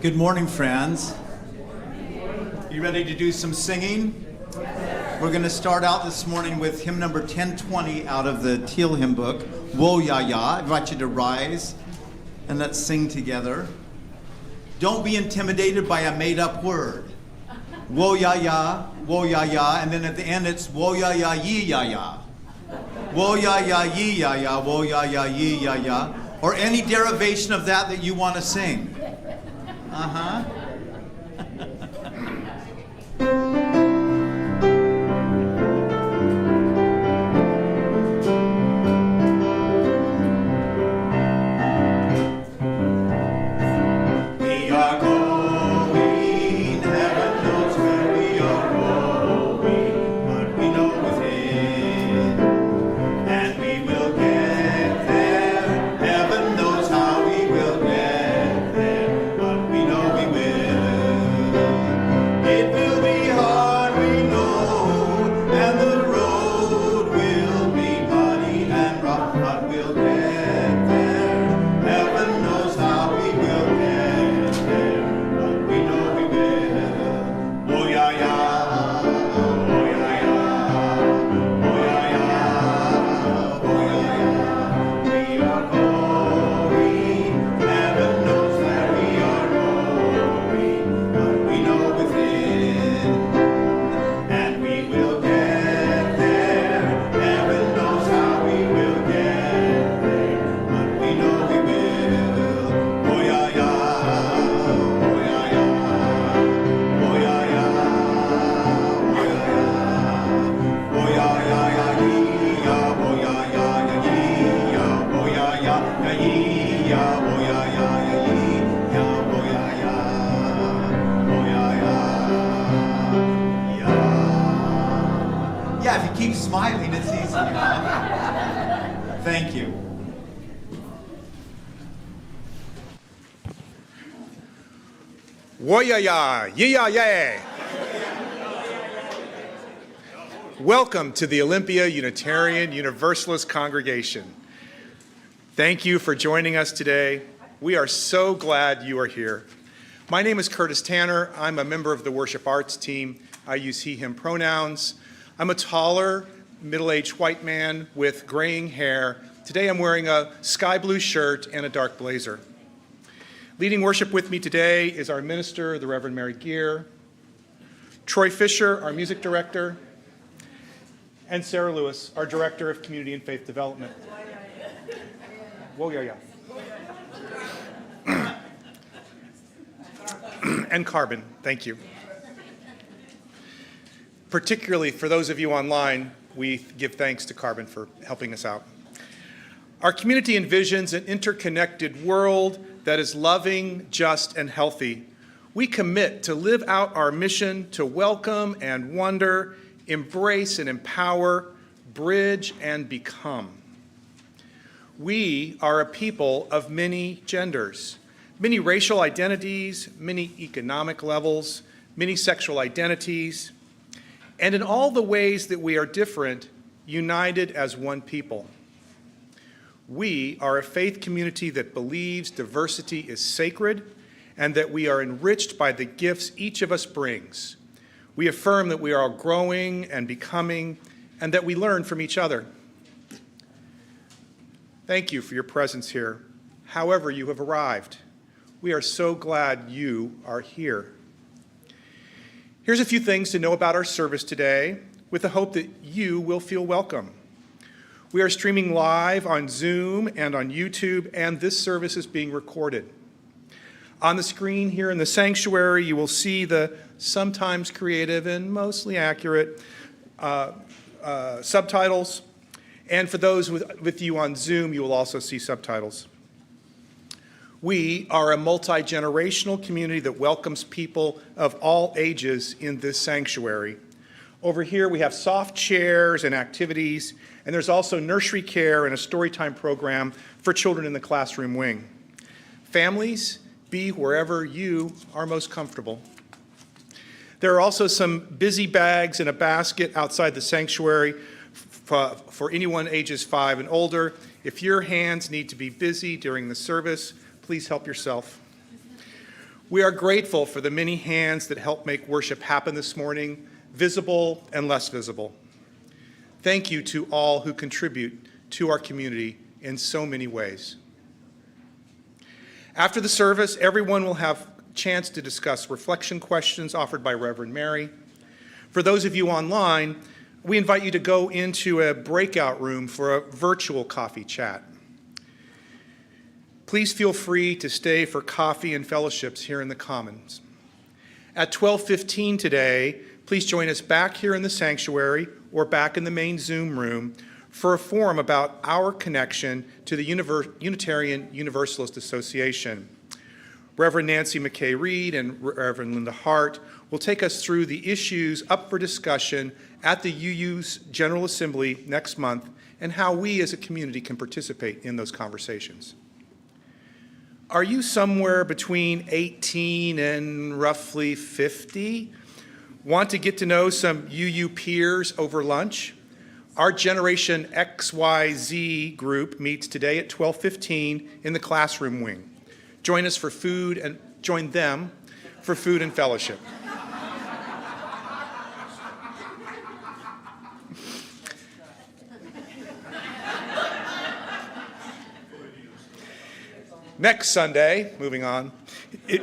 Good morning, friends. You ready to do some singing? We're going to start out this morning with hymn number 1020 out of the Teal hymn book, Whoa Ya Ya. I invite you to rise and let's sing together. Don't be intimidated by a made-up word. Whoa ya ya, and then at the end it's whoa ya ya yee ya ya. Whoa ya ya yee ya ya, whoa ya ya yee ya ya. Or any derivation of that you want to sing. Uh-huh. Smiling, it's easy. Thank you. Woyaya, yee-ya, yay. Welcome to the Olympia Unitarian Universalist Congregation. Thank you for joining us today. We are so glad you are here. My name is Curtis Tanner. I'm a member of the worship arts team. I use he, him pronouns. I'm a taller, middle-aged white man with graying hair. Today I'm wearing a sky blue shirt and a dark blazer. Leading worship with me today is our minister, the Reverend Mary Gear, Troy Fisher, our music director, and Sarah Lewis, our director of community and faith development. Whoa, yeah, yeah. And Carbon, thank you. Particularly for those of you online, we give thanks to Carbon for helping us out. Our community envisions an interconnected world that is loving, just, and healthy. We commit to live out our mission to welcome and wonder, embrace and empower, bridge and become. We are a people of many genders, many racial identities, many economic levels, many sexual identities, and in all the ways that we are different, united as one people. We are a faith community that believes diversity is sacred and that we are enriched by the gifts each of us brings. We affirm that we are all growing and becoming and that we learn from each other. Thank you for your presence here, however you have arrived. We are so glad you are here. Here's a few things to know about our service today, with the hope that you will feel welcome. We are streaming live on Zoom and on YouTube, and this service is being recorded. On the screen here in the sanctuary, you will see the sometimes creative and mostly accurate subtitles. And for those with you on Zoom, you will also see subtitles. We are a multi-generational community that welcomes people of all ages in this sanctuary. Over here we have soft chairs and activities, and there's also nursery care and a storytime program for children in the classroom wing. Families, be wherever you are most comfortable. There are also some busy bags in a basket outside the sanctuary for anyone ages 5 and older. If your hands need to be busy during the service, please help yourself. We are grateful for the many hands that helped make worship happen this morning, visible and less visible. Thank you to all who contribute to our community in so many ways. After the service, everyone will have a chance to discuss reflection questions offered by Reverend Mary. For those of you online, we invite you to go into a breakout room for a virtual coffee chat. Please feel free to stay for coffee and fellowships here in the Commons. At 12:15 today, please join us back here in the sanctuary or back in the main Zoom room for a forum about our connection to the Unitarian Universalist Association. Reverend Nancy McKay Reid and Reverend Linda Hart will take us through the issues up for discussion at the UU's General Assembly next month and how we as a community can participate in those conversations. Are you somewhere between 18 and roughly 50? Want to get to know some UU peers over lunch? Our Generation XYZ group meets today at 12:15 in the classroom wing. Join them for food and fellowship. Next Sunday, moving on, it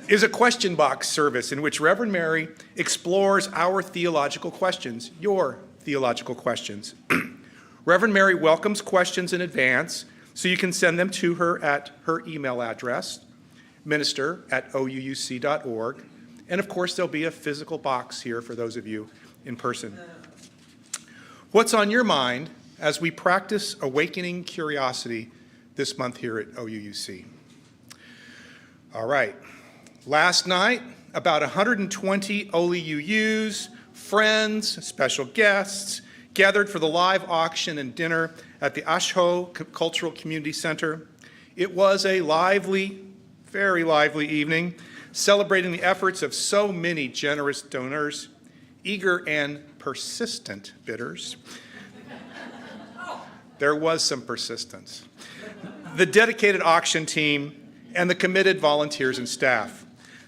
is a question box service in which Reverend Mary explores our theological questions, your theological questions. Reverend Mary welcomes questions in advance, so you can send them to her at her email address, minister@ouuc.org, and of course there'll be a physical box here for those of you in person. What's on your mind as we practice awakening curiosity this month here at OUUC? All right, last night, about 120 OUUs, friends, special guests, gathered for the live auction and dinner at the Ashho Cultural Community Center. It was a lively, very lively evening, celebrating the efforts of so many generous donors, eager and persistent bidders. There was some persistence. The dedicated auction team, and the committed volunteers and staff.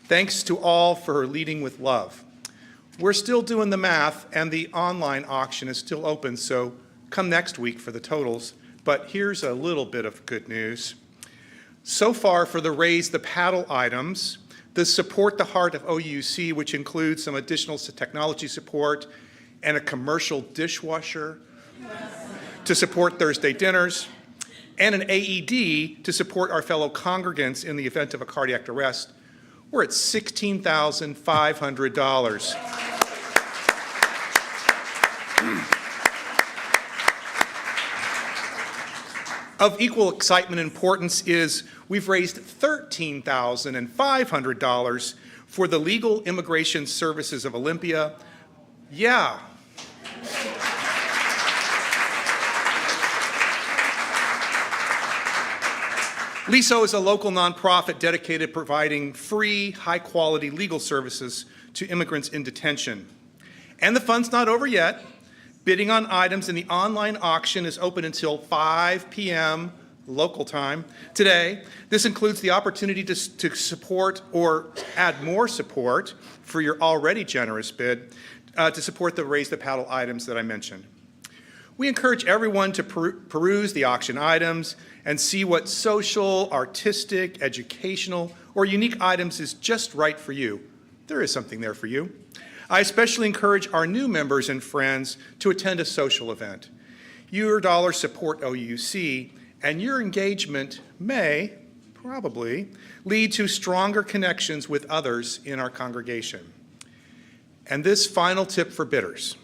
Thanks to all for leading with love. We're still doing the math, and the online auction is still open, so come next week for the totals. But here's a little bit of good news. So far for the Raise the Paddle items, the Support the Heart of OUUC, which includes some additional technology support and a commercial dishwasher to support Thursday dinners, and an AED to support our fellow congregants in the event of a cardiac arrest, we're at $16,500. Of equal excitement and importance is we've raised $13,500 for the Legal Immigration Services of Olympia. Yeah. LISO is a local nonprofit dedicated to providing free, high-quality legal services to immigrants in detention. And the fun's not over yet. Bidding on items in the online auction is open until 5 p.m. local time today. This includes the opportunity to support or add more support for your already generous bid to support the Raise the Paddle items that I mentioned. We encourage everyone to peruse the auction items and see what social, artistic, educational, or unique items is just right for you. There is something there for you. I especially encourage our new members and friends to attend a social event. Your dollars support OUUC, and your engagement may, probably, lead to stronger connections with others in our congregation. And this final tip for bidders.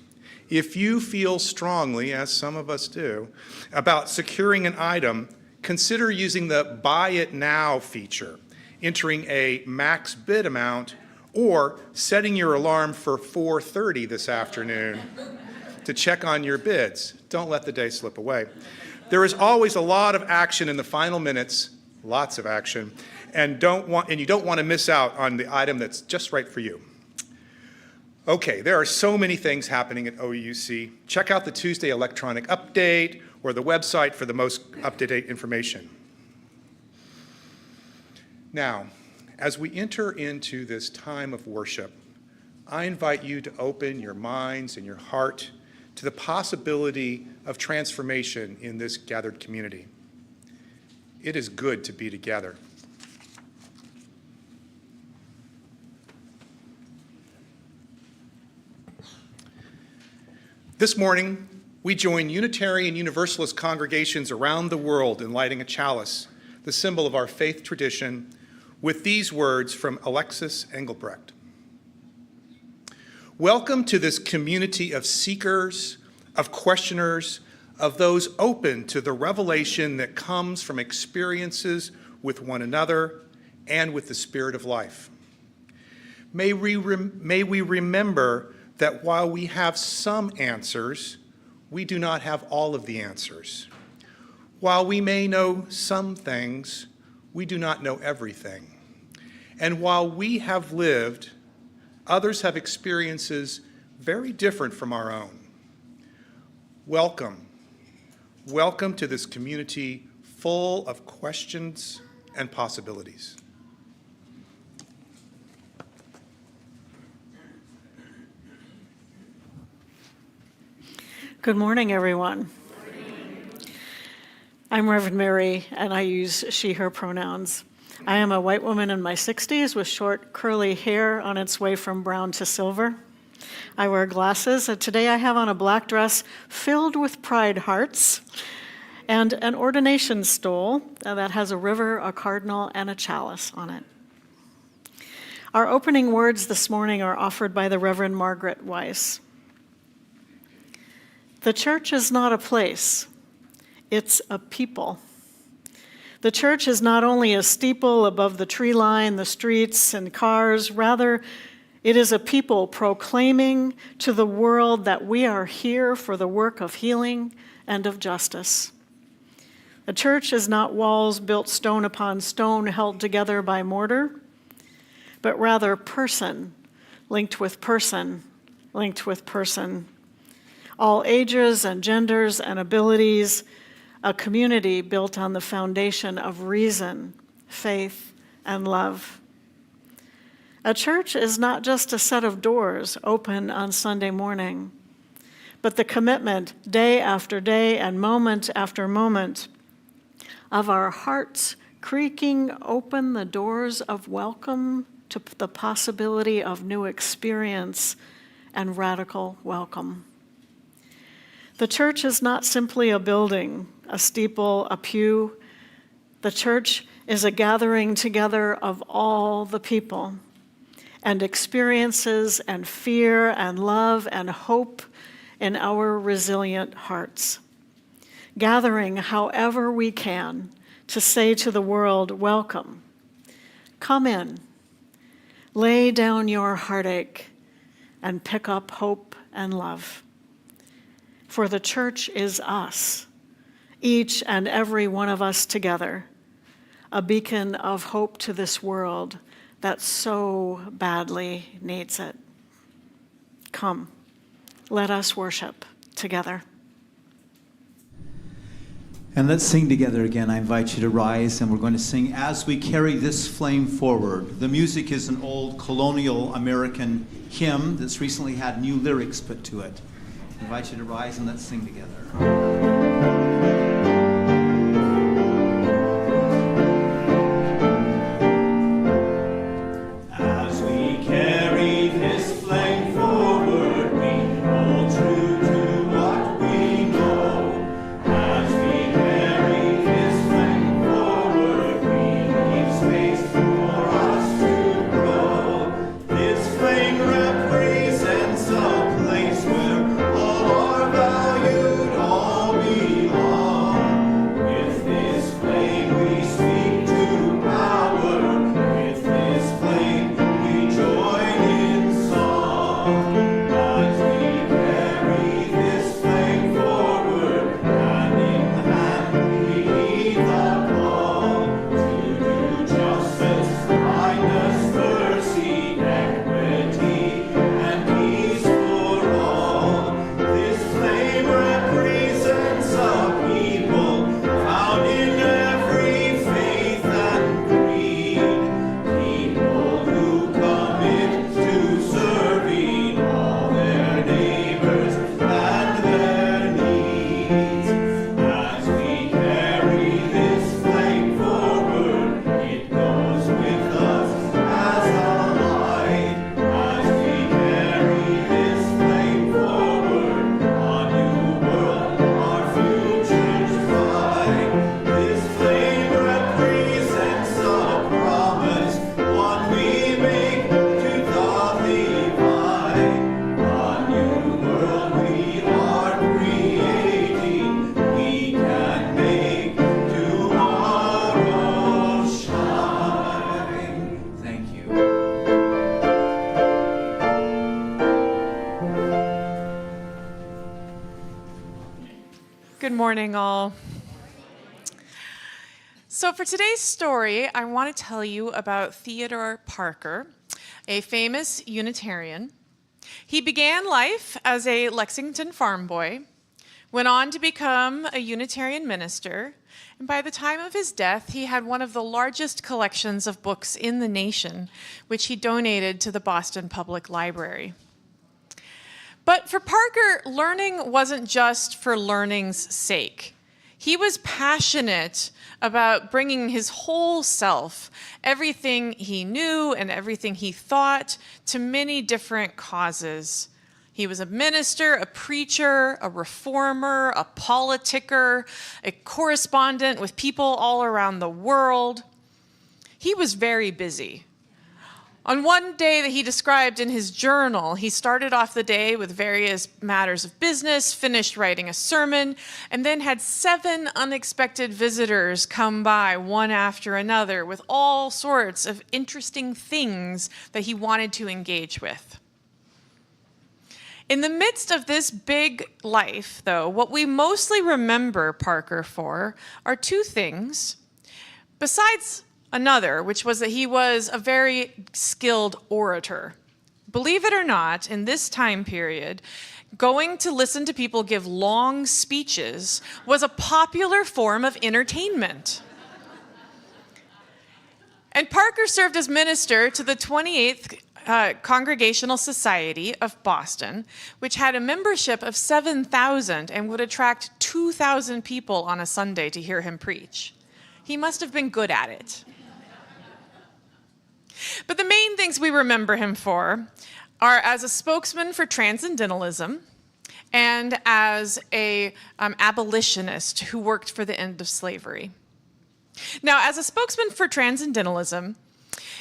If you feel strongly, as some of us do, about securing an item, consider using the Buy It Now feature, entering a max bid amount, or setting your alarm for 4:30 this afternoon to check on your bids. Don't let the day slip away. There is always a lot of action in the final minutes, lots of action, and you don't want to miss out on the item that's just right for you. Okay, there are so many things happening at OUUC. Check out the Tuesday electronic update or the website for the most up-to-date information. Now, As we enter into this time of worship, I invite you to open your minds and your heart to the possibility of transformation in this gathered community. It is good to be together. This morning, we join Unitarian Universalist congregations around the world in lighting a chalice, the symbol of our faith tradition, with these words from Alexis Engelbrecht. Welcome to this community of seekers, of questioners, of those open to the revelation that comes from experiences with one another and with the Spirit of life. May we remember that while we have some answers, we do not have all of the answers. While we may know some things, we do not know everything. And while we have lived, others have experiences very different from our own. Welcome. Welcome to this community full of questions and possibilities. Good morning, everyone. I'm Reverend Mary, and I use she, her pronouns. I am a white woman in my 60s with short, curly hair on its way from brown to silver. I wear glasses, and today I have on a black dress filled with pride hearts and an ordination stole that has a river, a cardinal, and a chalice on it. Our opening words this morning are offered by the Reverend Margaret Weiss. The church is not a place, it's a people. The church is not only a steeple above the tree line, the streets, and cars. Rather, it is a people proclaiming to the world that we are here for the work of healing and of justice. The church is not walls built stone upon stone held together by mortar, but rather person linked with person, linked with person. All ages and genders and abilities, a community built on the foundation of reason, faith, and love. A church is not just a set of doors open on Sunday morning, but the commitment day after day and moment after moment of our hearts creaking open the doors of welcome to the possibility of new experience and radical welcome. The church is not simply a building, a steeple, a pew. The church is a gathering together of all the people and experiences and fear and love and hope in our resilient hearts. Gathering however we can to say to the world, welcome, come in, lay down your heartache and pick up hope and love. For the church is us, each and every one of us together, a beacon of hope to this world that so badly needs it. Come, let us worship together. And let's sing together again. I invite you to rise, and we're going to sing As We Carry This Flame Forward. The music is an old colonial American hymn that's recently had new lyrics put to it. I invite you to rise and let's sing together. Represents a place where all are valued, all morning, all. So for today's story, I want to tell you about Theodore Parker, a famous Unitarian. He began life as a Lexington farm boy, went on to become a Unitarian minister, and by the time of his death, he had one of the largest collections of books in the nation, which he donated to the Boston Public Library. But for Parker, learning wasn't just for learning's sake. He was passionate about bringing his whole self, everything he knew and everything he thought, to many different causes. He was a minister, a preacher, a reformer, a politicker, a correspondent with people all around the world. He was very busy. On one day that he described in his journal, he started off the day with various matters of business, finished writing a sermon, and then had 7 unexpected visitors come by one after another with all sorts of interesting things that he wanted to engage with. In the midst of this big life, though, what we mostly remember Parker for are 2 things, besides another, which was that he was a very skilled orator. Believe it or not, in this time period, going to listen to people give long speeches was a popular form of entertainment. And Parker served as minister to the 28th Congregational Society of Boston, which had a membership of 7,000 and would attract 2,000 people on a Sunday to hear him preach. He must have been good at it. But the main things we remember him for are as a spokesman for transcendentalism and as an abolitionist who worked for the end of slavery. Now, as a spokesman for transcendentalism,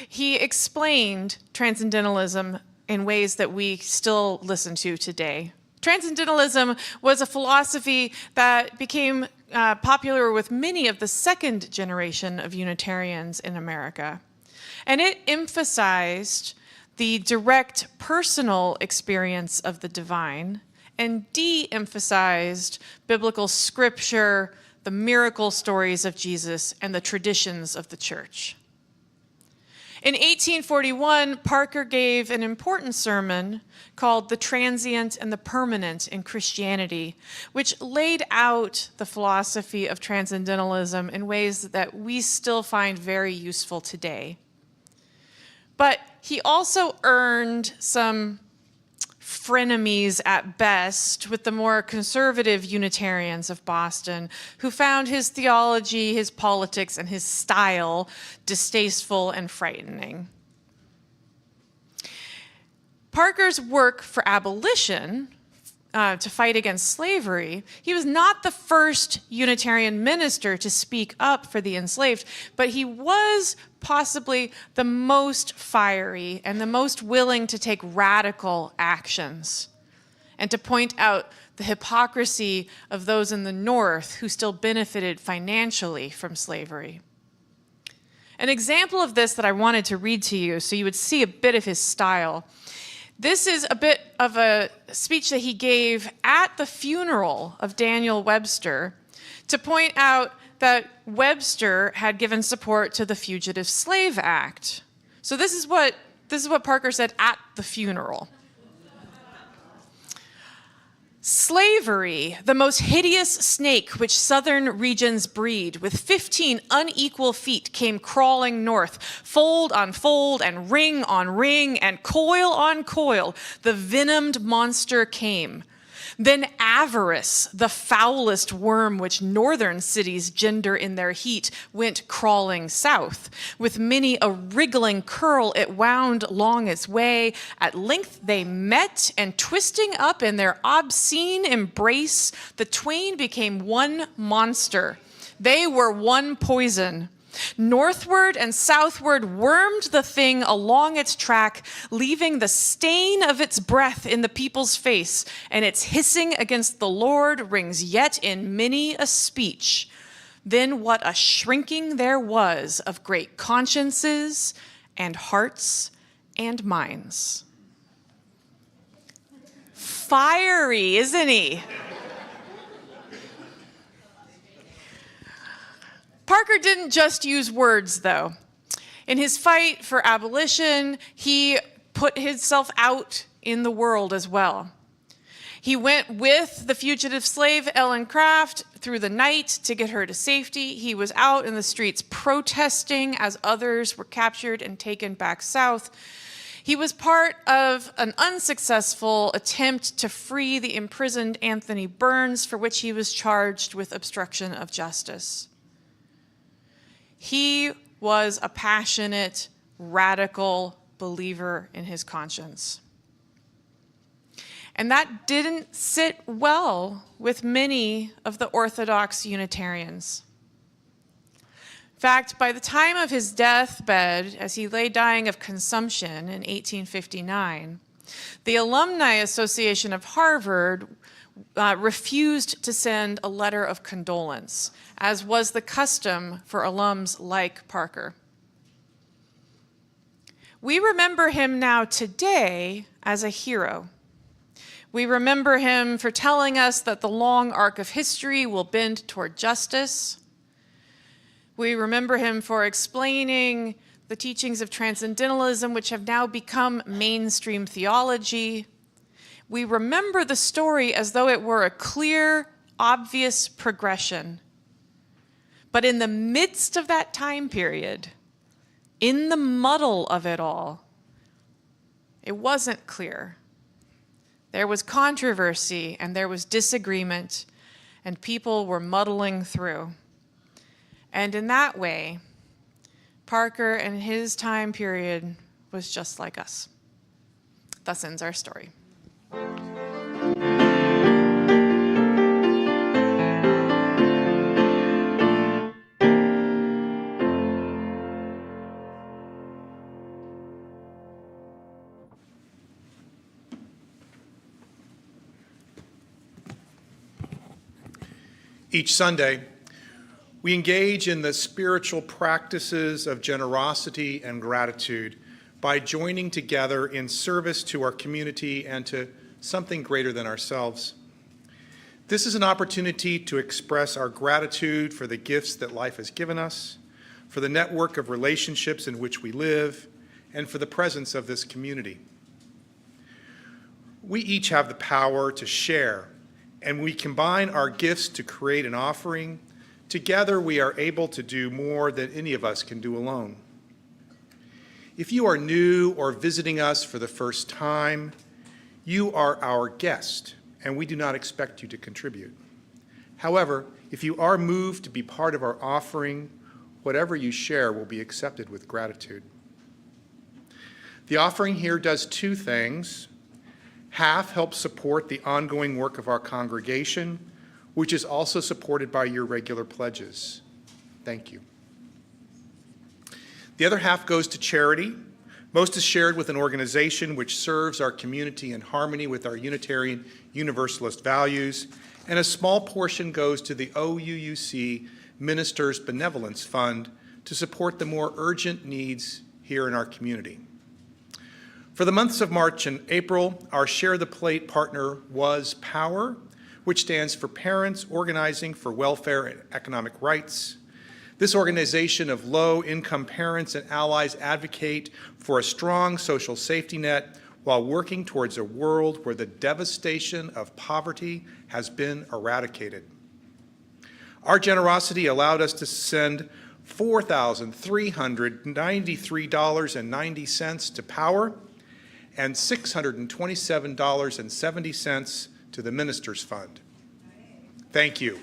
he explained transcendentalism in ways that we still listen to today. Transcendentalism was a philosophy that became popular with many of the second generation of Unitarians in America. And it emphasized the direct personal experience of the divine and de-emphasized biblical scripture, the miracle stories of Jesus, and the traditions of the church. In 1841, Parker gave an important sermon called The Transient and the Permanent in Christianity, which laid out the philosophy of transcendentalism in ways that we still find very useful today. But he also earned some frenemies at best with the more conservative Unitarians of Boston, who found his theology, his politics, and his style distasteful and frightening. Parker's work for abolition, to fight against slavery, he was not the first Unitarian minister to speak up for the enslaved, but he was possibly the most fiery and the most willing to take radical actions and to point out the hypocrisy of those in the North who still benefited financially from slavery. An example of this that I wanted to read to you so you would see a bit of his style. This is a bit of a speech that he gave at the funeral of Daniel Webster to point out that Webster had given support to the Fugitive Slave Act. So this is what Parker said at the funeral. Slavery, the most hideous snake which southern regions breed, with 15 unequal feet came crawling north, fold on fold and ring on ring and coil on coil, the venomed monster came. Then avarice, the foulest worm which northern cities gender in their heat, went crawling south. With many a wriggling curl it wound long its way. At length they met, and twisting up in their obscene embrace, the twain became one monster. They were one poison. Northward and southward wormed the thing along its track, leaving the stain of its breath in the people's face, and its hissing against the Lord rings yet in many a speech. Then what a shrinking there was of great consciences and hearts and minds. Fiery, isn't he? Parker didn't just use words, though. In his fight for abolition, he put himself out in the world as well. He went with the fugitive slave Ellen Craft through the night to get her to safety. He was out in the streets protesting as others were captured and taken back south. He was part of an unsuccessful attempt to free the imprisoned Anthony Burns, for which he was charged with obstruction of justice. He was a passionate, radical believer in his conscience. And that didn't sit well with many of the Orthodox Unitarians. In fact, by the time of his deathbed, as he lay dying of consumption in 1859, the Alumni Association of Harvard refused to send a letter of condolence, as was the custom for alums like Parker. We remember him now today as a hero. We remember him for telling us that the long arc of history will bend toward justice. We remember him for explaining the teachings of transcendentalism, which have now become mainstream theology. We remember the story as though it were a clear, obvious progression. But in the midst of that time period, in the muddle of it all, it wasn't clear. There was controversy and there was disagreement, and people were muddling through. And in that way, Parker and his time period was just like us. Thus ends our story. Each Sunday, we engage in the spiritual practices of generosity and gratitude by joining together in service to our community and to something greater than ourselves. This is an opportunity to express our gratitude for the gifts that life has given us, for the network of relationships in which we live, and for the presence of this community. We each have the power to share, and we combine our gifts to create an offering. Together, we are able to do more than any of us can do alone. If you are new or visiting us for the first time, you are our guest, and we do not expect you to contribute. However, if you are moved to be part of our offering, whatever you share will be accepted with gratitude. The offering here does two things. Half helps support the ongoing work of our congregation, which is also supported by your regular pledges. Thank you. The other half goes to charity. Most is shared with an organization which serves our community in harmony with our Unitarian Universalist values, and a small portion goes to the OUUC Ministers Benevolence Fund to support the more urgent needs here in our community. For the months of March and April, our Share the Plate partner was POWER, which stands for Parents Organizing for Welfare and Economic Rights. This organization of low-income parents and allies advocate for a strong social safety net while working towards a world where the devastation of poverty has been eradicated. Our generosity allowed us to send $4,393.90 to POWER and $627.70 to the Ministers Fund. Thank you.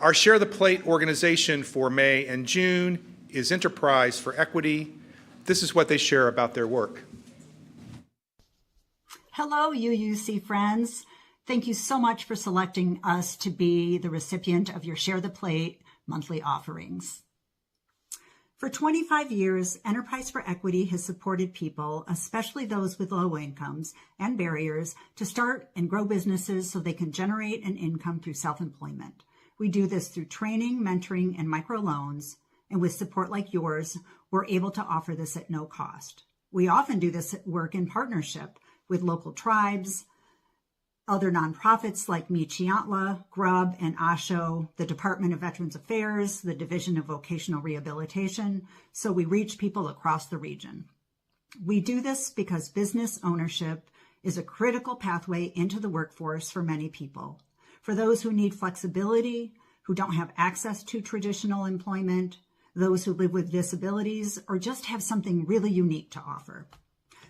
Our Share the Plate organization for May and June is Enterprise for Equity. This is what they share about their work. Hello, UUC friends. Thank you so much for selecting us to be the recipient of your Share the Plate monthly offerings. For 25 years, Enterprise for Equity has supported people, especially those with low incomes and barriers, to start and grow businesses so they can generate an income through self-employment. We do this through training, mentoring, and microloans, and with support like yours, we're able to offer this at no cost. We often do this work in partnership with local tribes, other nonprofits like Michiantla, Grub, and ASHO, the Department of Veterans Affairs, the Division of Vocational Rehabilitation, so we reach people across the region. We do this because business ownership is a critical pathway into the workforce for many people. For those who need flexibility, who don't have access to traditional employment, those who live with disabilities, or just have something really unique to offer.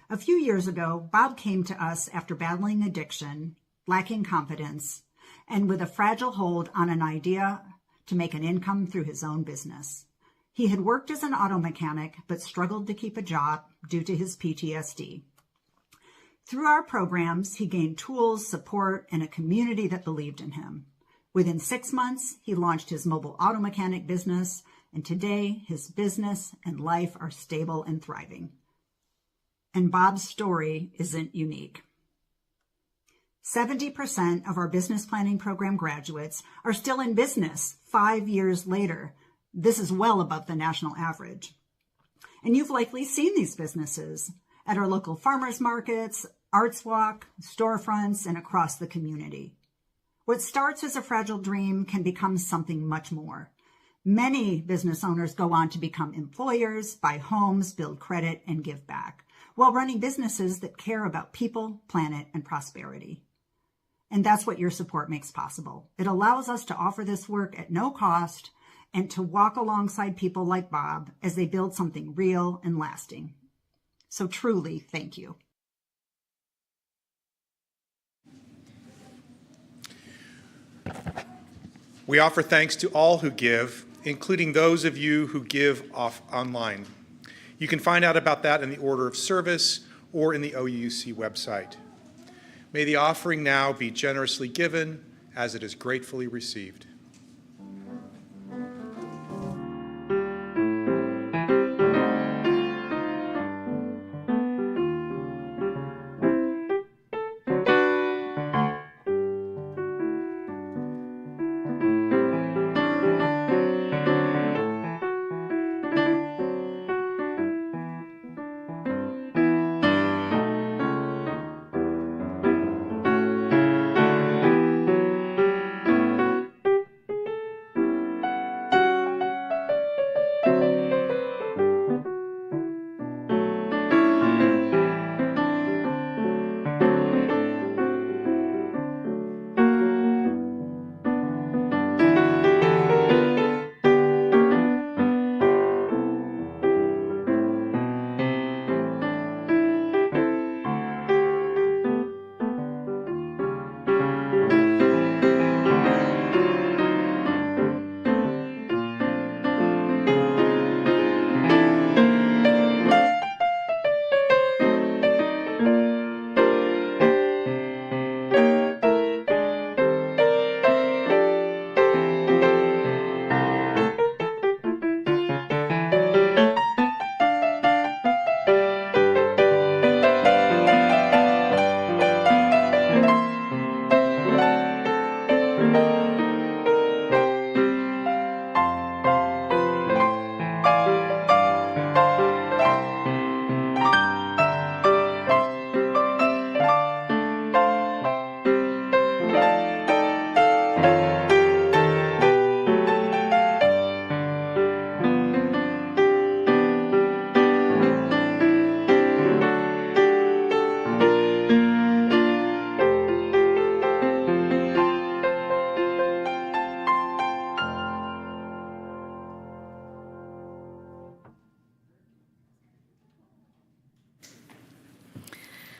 A few years ago, Bob came to us after battling addiction, lacking confidence, and with a fragile hold on an idea to make an income through his own business. He had worked as an auto mechanic, but struggled to keep a job due to his PTSD. Through our programs, he gained tools, support, and a community that believed in him. Within 6 months, he launched his mobile auto mechanic business, and today his business and life are stable and thriving. And Bob's story isn't unique. 70% of our business planning program graduates are still in business 5 years later. This is well above the national average. And you've likely seen these businesses at our local farmers markets, arts walk, storefronts, and across the community. What starts as a fragile dream can become something much more. Many business owners go on to become employers, buy homes, build credit, and give back, while running businesses that care about people, planet, and prosperity. And that's what your support makes possible. It allows us to offer this work at no cost and to walk alongside people like Bob as they build something real and lasting. So truly, thank you. We offer thanks to all who give, including those of you who give online. You can find out about that in the order of service or in the OUUC website. May the offering now be generously given as it is gratefully received.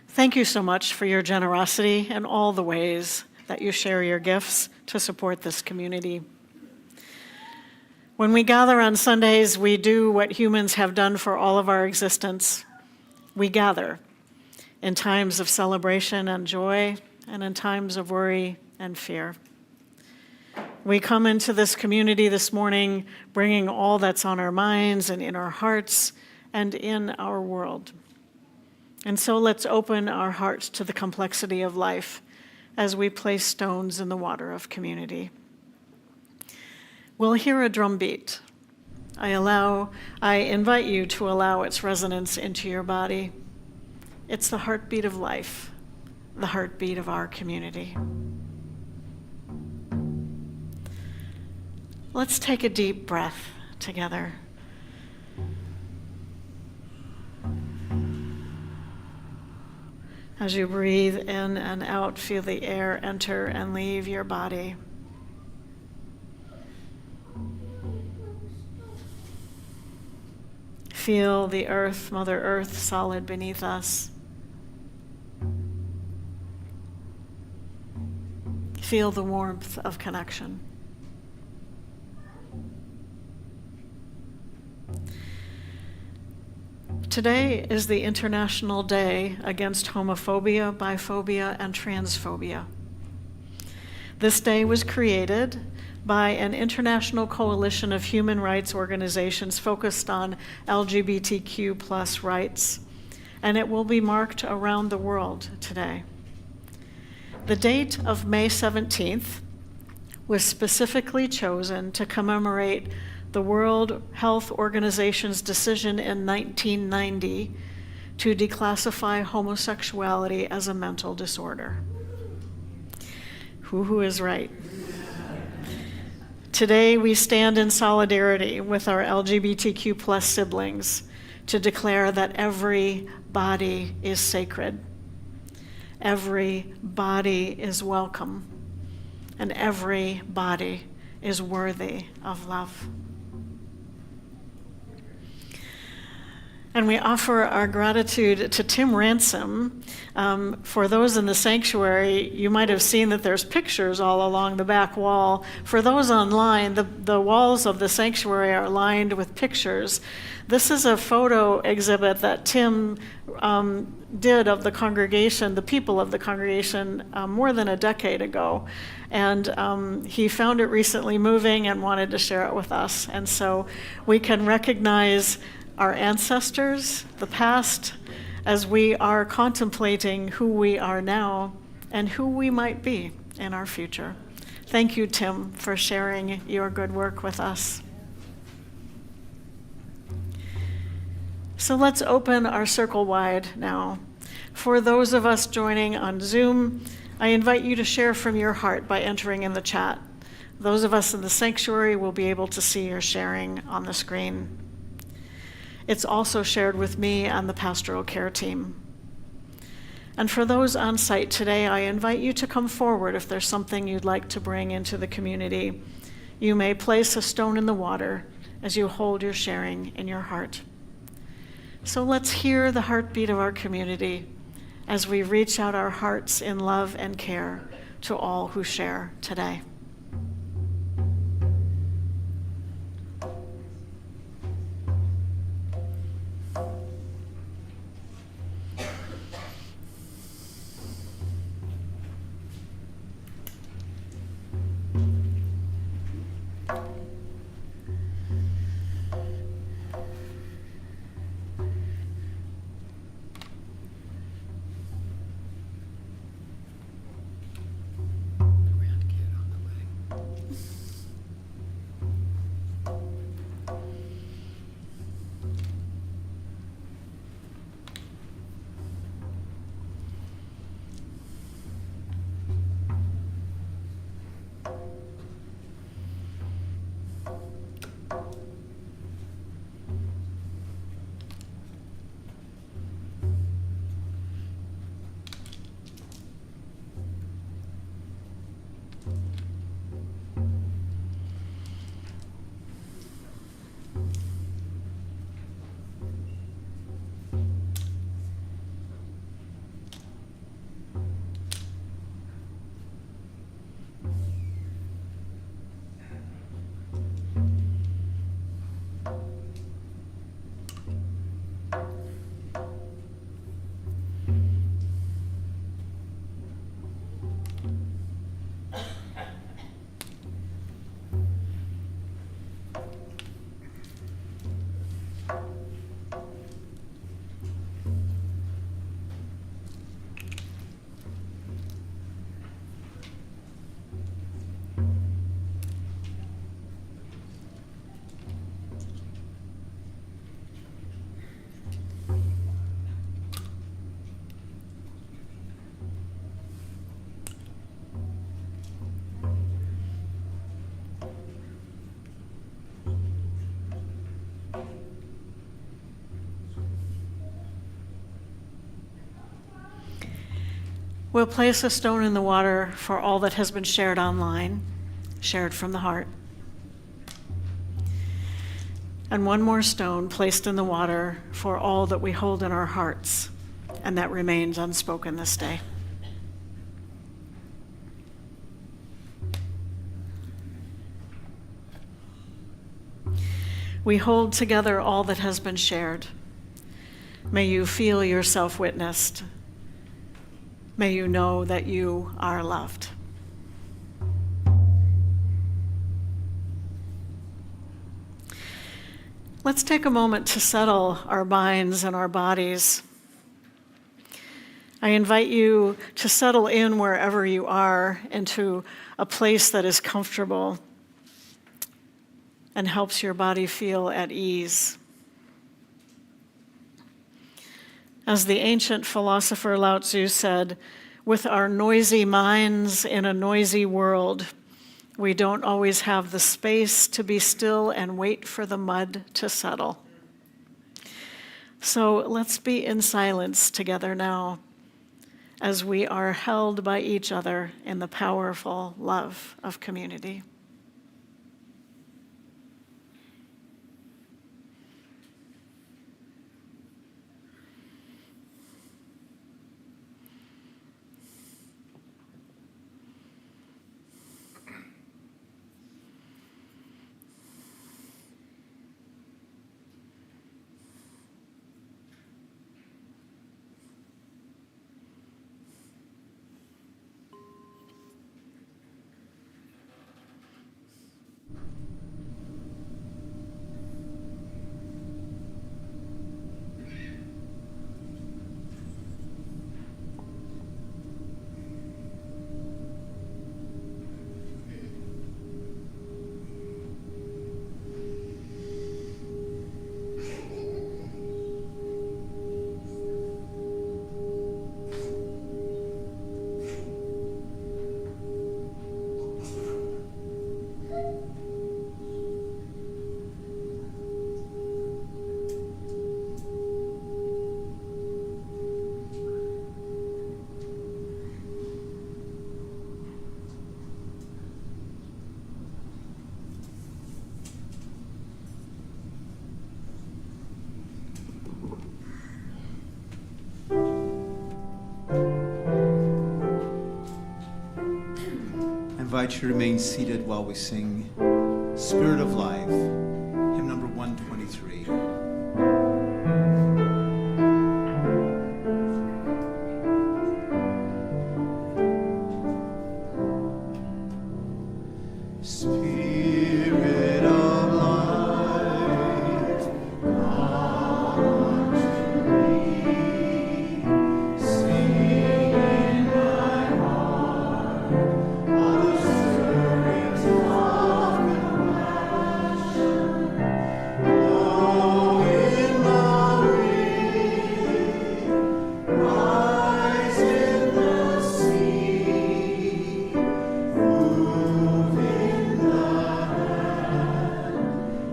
Thank you so much for your generosity and all the ways that you share your gifts to support this community. When we gather on Sundays, we do what humans have done for all of our existence. We gather in times of celebration and joy, and in times of worry and fear. We come into this community this morning bringing all that's on our minds and in our hearts and in our world. And so let's open our hearts to the complexity of life as we place stones in the water of community. We'll hear a drum beat. I invite you to allow its resonance into your body. It's the heartbeat of life, the heartbeat of our community. Let's take a deep breath together. As you breathe in and out, feel the air enter and leave your body. Feel the earth, Mother Earth, solid beneath us. Feel the warmth of connection. Today is the International Day Against Homophobia, Biphobia, and Transphobia. This day was created by an international coalition of human rights organizations focused on LGBTQ+ rights, and it will be marked around the world today. The date of May 17th was specifically chosen to commemorate the World Health Organization's decision in 1990 to declassify homosexuality as a mental disorder. Who is right? Today we stand in solidarity with our LGBTQ+ siblings to declare that every body is sacred, every body is welcome, and every body is worthy of love. And we offer our gratitude to Tim Ransom. For those in the sanctuary, you might have seen that there's pictures all along the back wall. For those online, the walls of the sanctuary are lined with pictures. This is a photo exhibit that Tim did of the congregation, the people of the congregation, more than a decade ago. And he found it recently moving and wanted to share it with us. And so we can recognize our ancestors, the past, as we are contemplating who we are now and who we might be in our future. Thank you, Tim, for sharing your good work with us. So let's open our circle wide now. For those of us joining on Zoom, I invite you to share from your heart by entering in the chat. Those of us in the sanctuary will be able to see your sharing on the screen. It's also shared with me and the pastoral care team. And for those on site today, I invite you to come forward if there's something you'd like to bring into the community. You may place a stone in the water as you hold your sharing in your heart. So let's hear the heartbeat of our community as we reach out our hearts in love and care to all who share today. Grandkid on the left. We'll place a stone in the water for all that has been shared online, shared from the heart. And one more stone placed in the water for all that we hold in our hearts and that remains unspoken this day. We hold together all that has been shared. May you feel yourself witnessed. May you know that you are loved. Let's take a moment to settle our minds and our bodies. I invite you to settle in wherever you are into a place that is comfortable and helps your body feel at ease. As the ancient philosopher Lao Tzu said, with our noisy minds in a noisy world, we don't always have the space to be still and wait for the mud to settle. So let's be in silence together now as we are held by each other in the powerful love of community. I invite you to remain seated while we sing Spirit of Life, hymn number 123. Spirit of life, come to me, sing in my heart all the stirrings of compassion. Oh, in the wind, rise in the sea, move in the hand,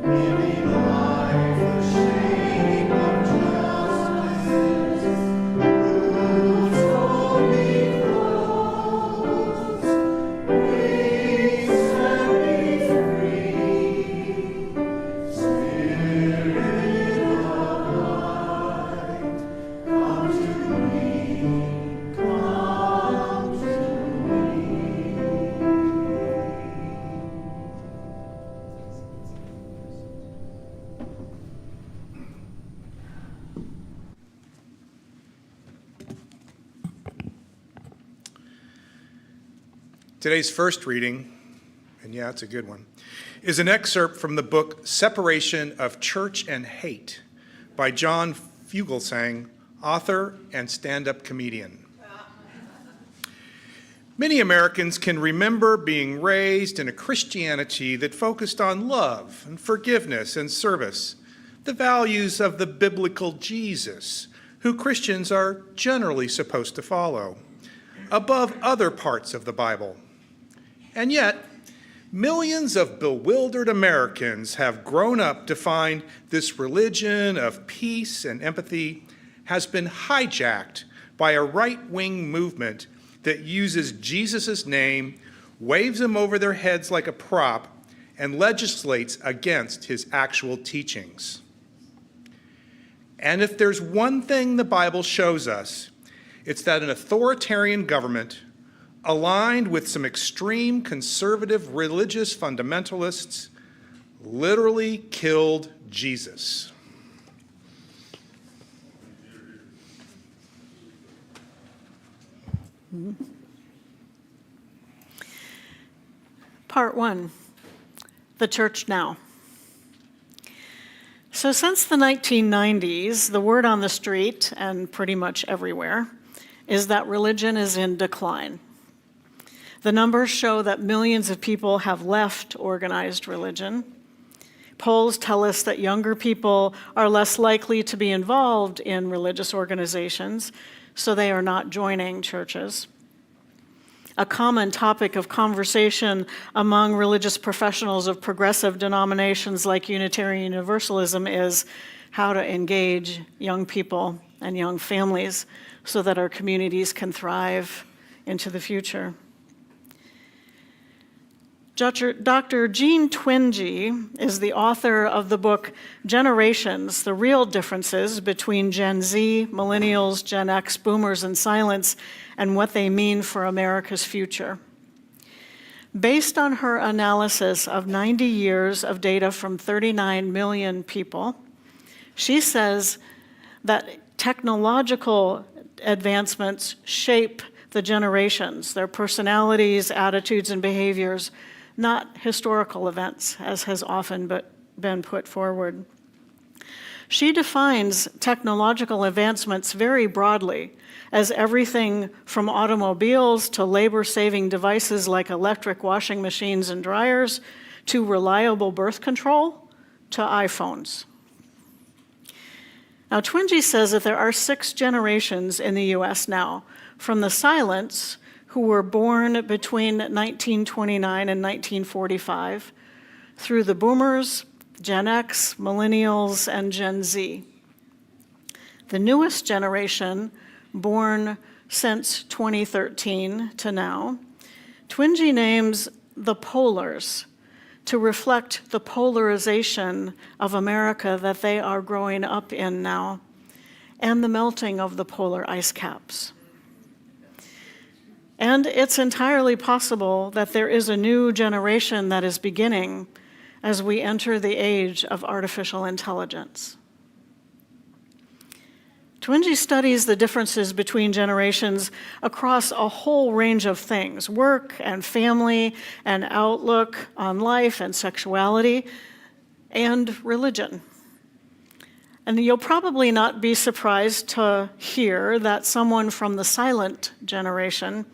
giving life the shape of justice. Roots hold me close, wings set me free. Spirit of light, come to me, come to me. Today's first reading, and yeah, it's a good one, is an excerpt from the book Separation of Church and Hate by John Fugelsang, author and stand-up comedian. Many Americans can remember being raised in a Christianity that focused on love and forgiveness and service, the values of the biblical Jesus, who Christians are generally supposed to follow, above other parts of the Bible. And yet, millions of bewildered Americans have grown up to find this religion of peace and empathy has been hijacked by a right-wing movement that uses Jesus' name, waves him over their heads like a prop, and legislates against his actual teachings. And if there's one thing the Bible shows us, it's that an authoritarian government, aligned with some extreme conservative religious fundamentalists, literally killed Jesus. Part 1, the church now. So since the 1990s, the word on the street, and pretty much everywhere, is that religion is in decline. The numbers show that millions of people have left organized religion. Polls tell us that younger people are less likely to be involved in religious organizations, so they are not joining churches. A common topic of conversation among religious professionals of progressive denominations like Unitarian Universalism is how to engage young people and young families so that our communities can thrive into the future. Dr. Jean Twenge is the author of the book Generations, The Real Differences Between Gen Z, Millennials, Gen X, Boomers, and Silents, and What They Mean for America's Future. Based on her analysis of 90 years of data from 39 million people, she says that technological advancements shape the generations, their personalities, attitudes, and behaviors, not historical events, as has often been put forward. She defines technological advancements very broadly as everything from automobiles to labor-saving devices like electric washing machines and dryers to reliable birth control to iPhones. Now, Twenge says that there are 6 generations in the US now, from the Silents, who were born between 1929 and 1945, through the Boomers, Gen X, Millennials, and Gen Z. The newest generation, born since 2013 to now, Twenge names the Polars to reflect the polarization of America that they are growing up in now, and the melting of the polar ice caps. And it's entirely possible that there is a new generation that is beginning as we enter the age of artificial intelligence. Twenge studies the differences between generations across a whole range of things: work and family and outlook on life and sexuality and religion. And you'll probably not be surprised to hear that someone from the silent generation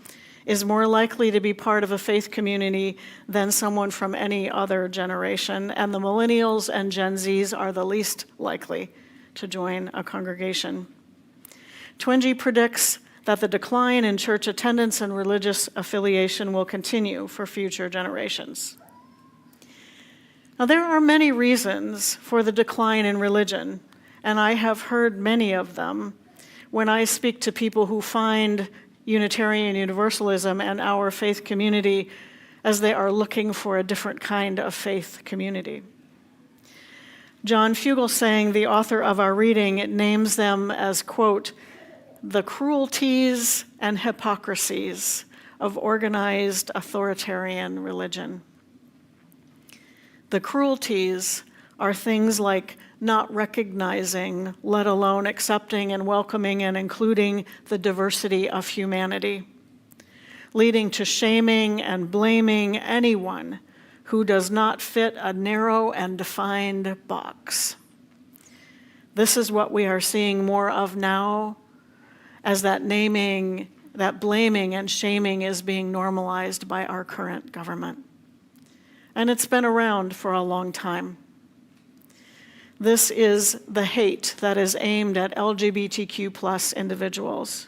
is more likely to be part of a faith community than someone from any other generation, and the millennials and Gen Zs are the least likely to join a congregation. Twenge predicts that the decline in church attendance and religious affiliation will continue for future generations. Now, there are many reasons for the decline in religion, and I have heard many of them when I speak to people who find Unitarian Universalism and our faith community as they are looking for a different kind of faith community. John Fugelsang, the author of our reading, names them as, quote, the cruelties and hypocrisies of organized authoritarian religion. The cruelties are things like not recognizing, let alone accepting and welcoming and including the diversity of humanity, leading to shaming and blaming anyone who does not fit a narrow and defined box. This is what we are seeing more of now, as that naming, that blaming and shaming is being normalized by our current government. And it's been around for a long time. This is the hate that is aimed at LGBTQ+ individuals.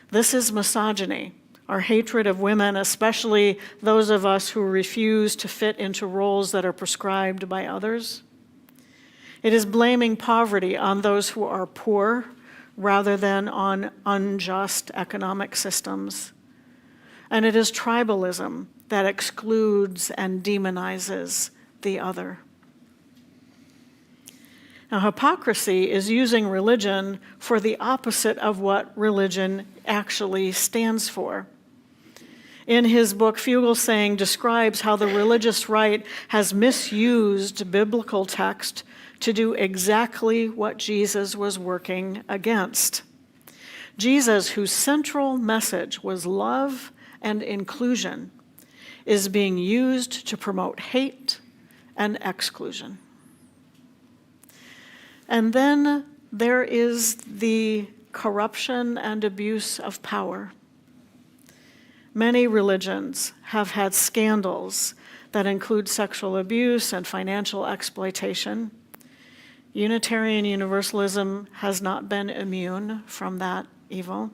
This is misogyny, our hatred of women, especially those of us who refuse to fit into roles that are prescribed by others. It is blaming poverty on those who are poor, rather than on unjust economic systems. And it is tribalism that excludes and demonizes the other. Now, hypocrisy is using religion for the opposite of what religion actually stands for. In his book, Fugelsang describes how the religious right has misused biblical text to do exactly what Jesus was working against. Jesus, whose central message was love and inclusion, is being used to promote hate and exclusion. And then there is the corruption and abuse of power. Many religions have had scandals that include sexual abuse and financial exploitation. Unitarian Universalism has not been immune from that evil.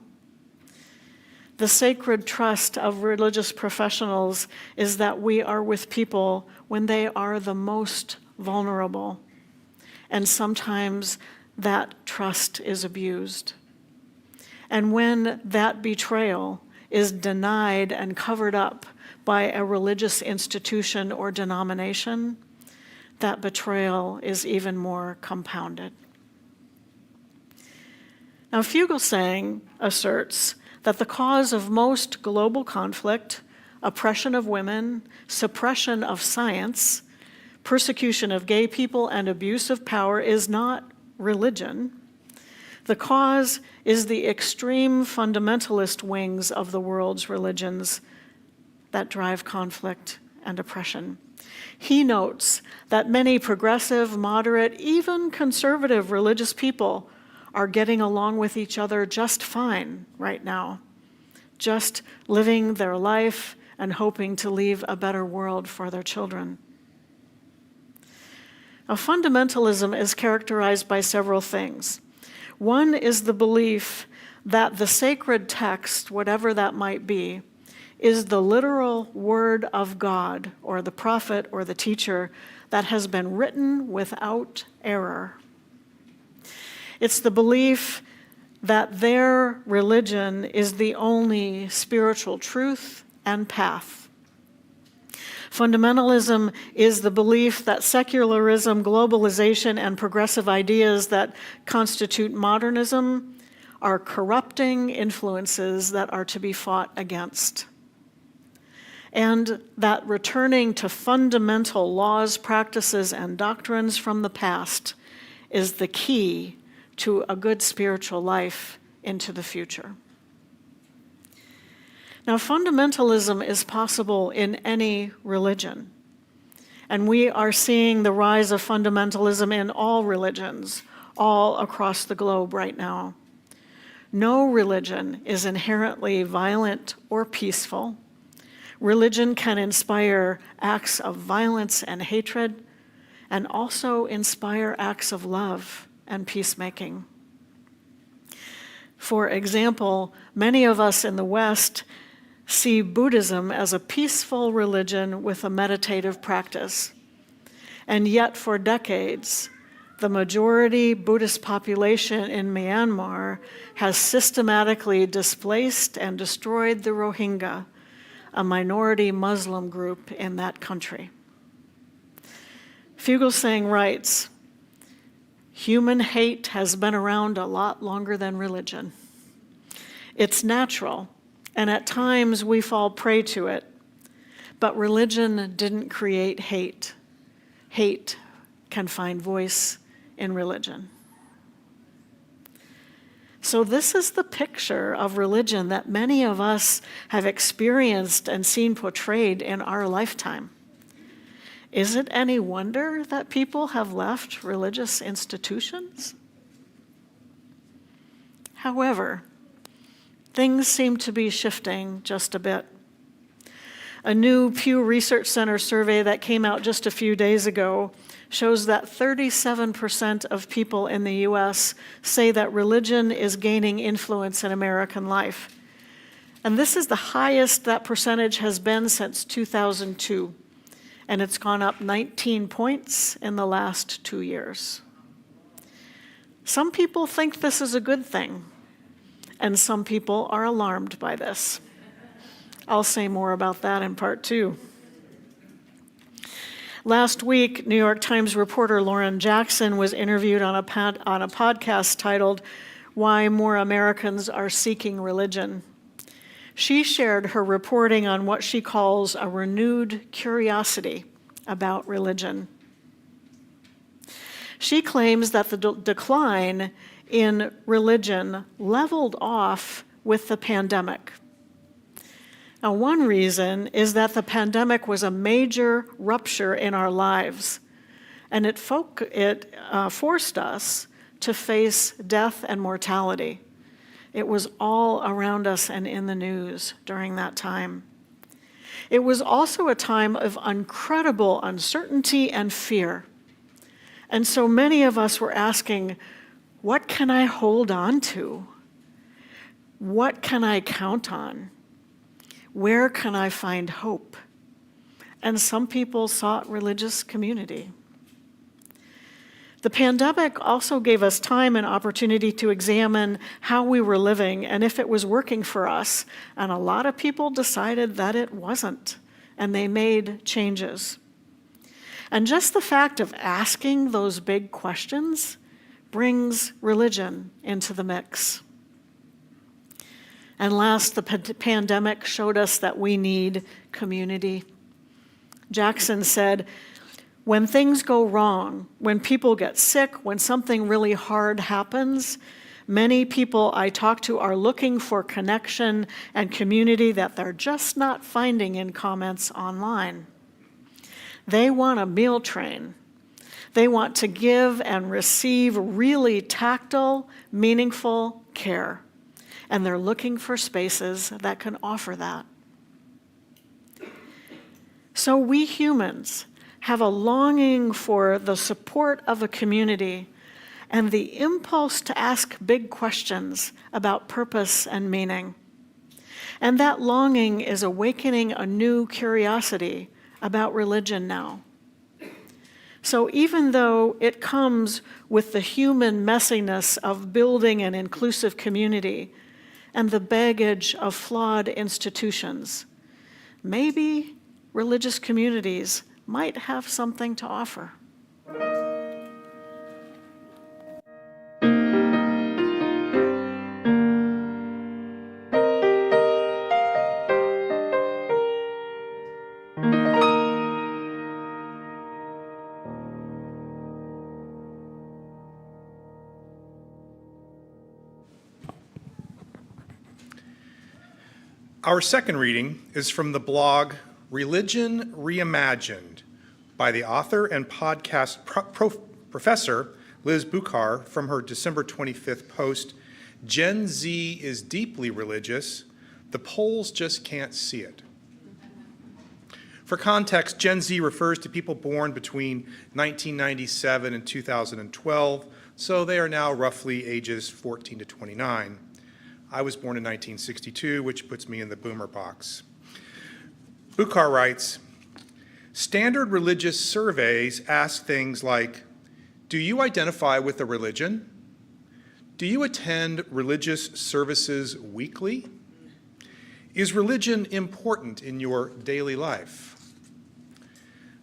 The sacred trust of religious professionals is that we are with people when they are the most vulnerable. And sometimes that trust is abused. And when that betrayal is denied and covered up by a religious institution or denomination, that betrayal is even more compounded. Now, Fugelsang asserts that the cause of most global conflict, oppression of women, suppression of science, persecution of gay people, and abuse of power is not religion. The cause is the extreme fundamentalist wings of the world's religions that drive conflict and oppression. He notes that many progressive, moderate, even conservative religious people are getting along with each other just fine right now, just living their life and hoping to leave a better world for their children. Now, fundamentalism is characterized by several things. One is the belief that the sacred text, whatever that might be, is the literal word of God, or the prophet, or the teacher, that has been written without error. It's the belief that their religion is the only spiritual truth and path. Fundamentalism is the belief that secularism, globalization, and progressive ideas that constitute modernism are corrupting influences that are to be fought against. And that returning to fundamental laws, practices, and doctrines from the past is the key to a good spiritual life into the future. Now, fundamentalism is possible in any religion, and we are seeing the rise of fundamentalism in all religions, all across the globe right now. No religion is inherently violent or peaceful. Religion can inspire acts of violence and hatred, and also inspire acts of love and peacemaking. For example, many of us in the West see Buddhism as a peaceful religion with a meditative practice. And yet for decades, the majority Buddhist population in Myanmar has systematically displaced and destroyed the Rohingya, a minority Muslim group in that country. Fugelsang writes, "Human hate has been around a lot longer than religion. It's natural, and at times we fall prey to it. But religion didn't create hate. Hate can find voice in religion." So this is the picture of religion that many of us have experienced and seen portrayed in our lifetime. Is it any wonder that people have left religious institutions? However, things seem to be shifting just a bit. A new Pew Research Center survey that came out just a few days ago shows that 37% of people in the U.S. say that religion is gaining influence in American life. And this is the highest that percentage has been since 2002. And it's gone up 19 points in the last 2 years. Some people think this is a good thing, and some people are alarmed by this. I'll say more about that in part 2. Last week, New York Times reporter Lauren Jackson was interviewed on a podcast titled, "Why More Americans Are Seeking Religion." She shared her reporting on what she calls a renewed curiosity about religion. She claims that the decline in religion leveled off with the pandemic. Now, one reason is that the pandemic was a major rupture in our lives, and it forced us to face death and mortality. It was all around us and in the news during that time. It was also a time of incredible uncertainty and fear. And so many of us were asking, what can I hold on to? What can I count on? Where can I find hope? And some people sought religious community. The pandemic also gave us time and opportunity to examine how we were living and if it was working for us. And a lot of people decided that it wasn't, and they made changes. And just the fact of asking those big questions brings religion into the mix. And last, the pandemic showed us that we need community. Jackson said, when things go wrong, when people get sick, when something really hard happens, many people I talk to are looking for connection and community that they're just not finding in comments online. They want a meal train. They want to give and receive really tactile, meaningful care. And they're looking for spaces that can offer that. So we humans have a longing for the support of a community and the impulse to ask big questions about purpose and meaning. And that longing is awakening a new curiosity about religion now. So even though it comes with the human messiness of building an inclusive community and the baggage of flawed institutions, maybe religious communities might have something to offer. Our second reading is from the blog Religion Reimagined by the author and podcast professor Liz Buchar from her December 25th post, Gen Z is deeply religious, the polls just can't see it. For context, Gen Z refers to people born between 1997 and 2012, so they are now roughly ages 14 to 29. I was born in 1962, which puts me in the boomer box. Buchar writes, standard religious surveys ask things like, do you identify with a religion? Do you attend religious services weekly? Is religion important in your daily life?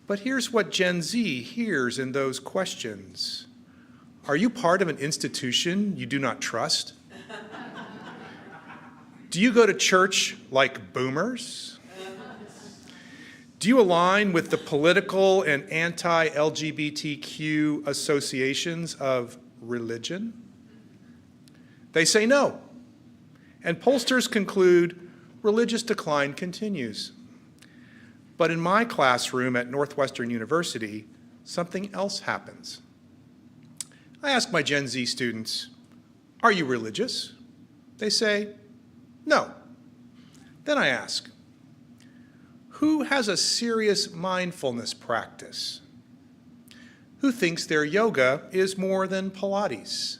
But here's what Gen Z hears in those questions. Are you part of an institution you do not trust? Do you go to church like boomers? Do you align with the political and anti-LGBTQ associations of religion? They say no. And pollsters conclude religious decline continues. But in my classroom at Northwestern University, something else happens. I ask my Gen Z students, are you religious? They say, no. Then I ask, who has a serious mindfulness practice? Who thinks their yoga is more than Pilates?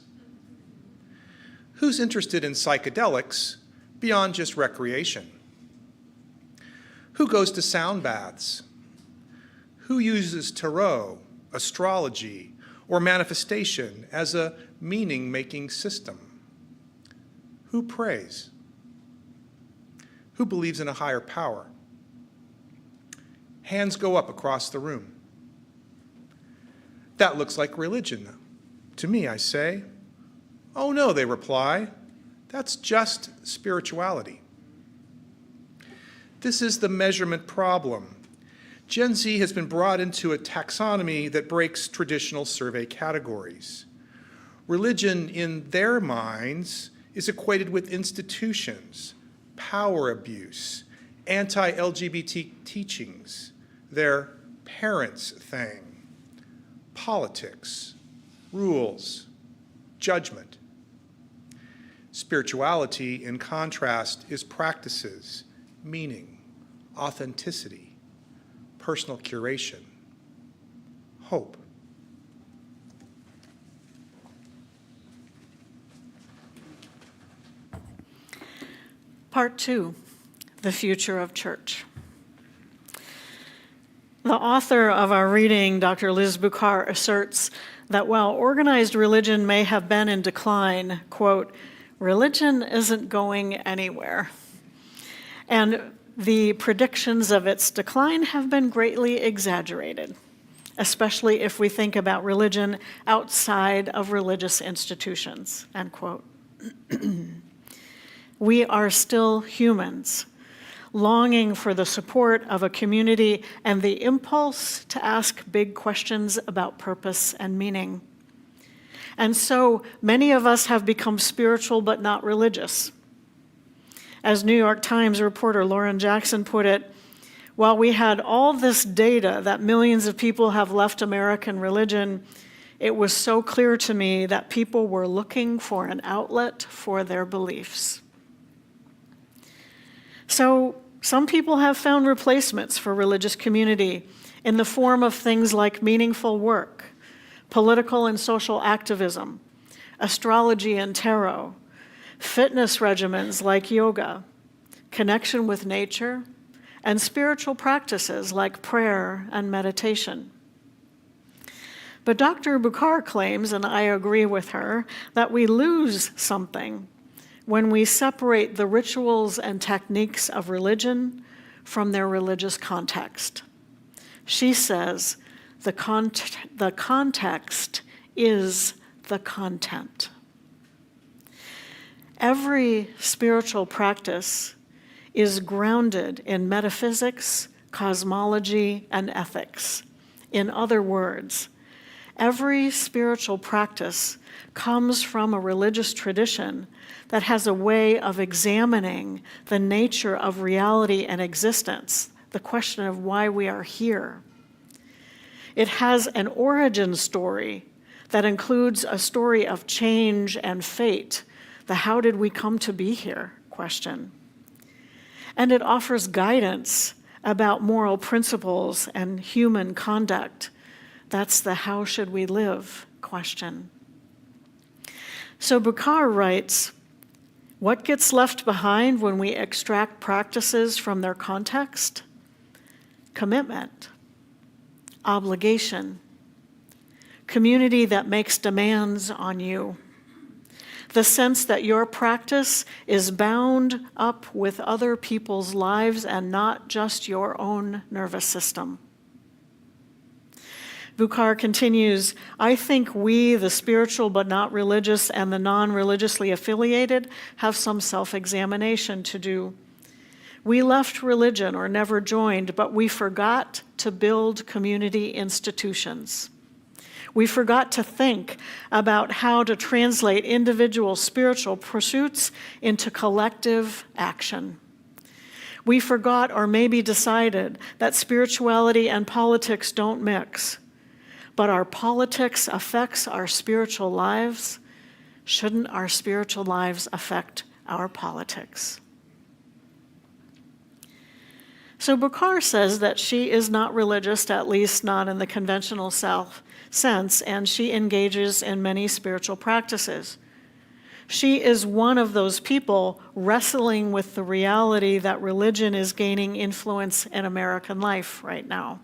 Who's interested in psychedelics beyond just recreation? Who goes to sound baths? Who uses tarot, astrology, or manifestation as a meaning-making system? Who prays? Who believes in a higher power? Hands go up across the room. That looks like religion. To me, I say. Oh no, they reply. That's just spirituality. This is the measurement problem. Gen Z has been brought into a taxonomy that breaks traditional survey categories. Religion, in their minds, is equated with institutions, power abuse, anti-LGBT teachings, their parents' thing, politics, rules, judgment. Spirituality, in contrast, is practices, meaning, authenticity, personal curation, hope. Part 2, the future of church. The author of our reading, Dr. Liz Buchar, asserts that while organized religion may have been in decline, quote, religion isn't going anywhere. And the predictions of its decline have been greatly exaggerated, especially if we think about religion outside of religious institutions, end quote. We are still humans, longing for the support of a community and the impulse to ask big questions about purpose and meaning. And so many of us have become spiritual but not religious. As New York Times reporter Lauren Jackson put it, while we had all this data that millions of people have left American religion, it was so clear to me that people were looking for an outlet for their beliefs. So some people have found replacements for religious community in the form of things like meaningful work, political and social activism, astrology and tarot, fitness regimens like yoga, connection with nature, and spiritual practices like prayer and meditation. But Dr. Buchar claims, and I agree with her, that we lose something when we separate the rituals and techniques of religion from their religious context. She says, the context is the content. Every spiritual practice is grounded in metaphysics, cosmology, and ethics. In other words, every spiritual practice comes from a religious tradition that has a way of examining the nature of reality and existence, the question of why we are here. It has an origin story that includes a story of change and fate, the how did we come to be here question. And it offers guidance about moral principles and human conduct. That's the how should we live question. So Buchar writes, what gets left behind when we extract practices from their context? Commitment, obligation, community that makes demands on you, the sense that your practice is bound up with other people's lives and not just your own nervous system. Buchar continues, I think we, the spiritual but not religious and the non-religiously affiliated, have some self-examination to do. We left religion or never joined, but we forgot to build community institutions. We forgot to think about how to translate individual spiritual pursuits into collective action. We forgot or maybe decided that spirituality and politics don't mix. But our politics affects our spiritual lives. Shouldn't our spiritual lives affect our politics? So Buchar says that she is not religious, at least not in the conventional sense, and she engages in many spiritual practices. She is one of those people wrestling with the reality that religion is gaining influence in American life right now.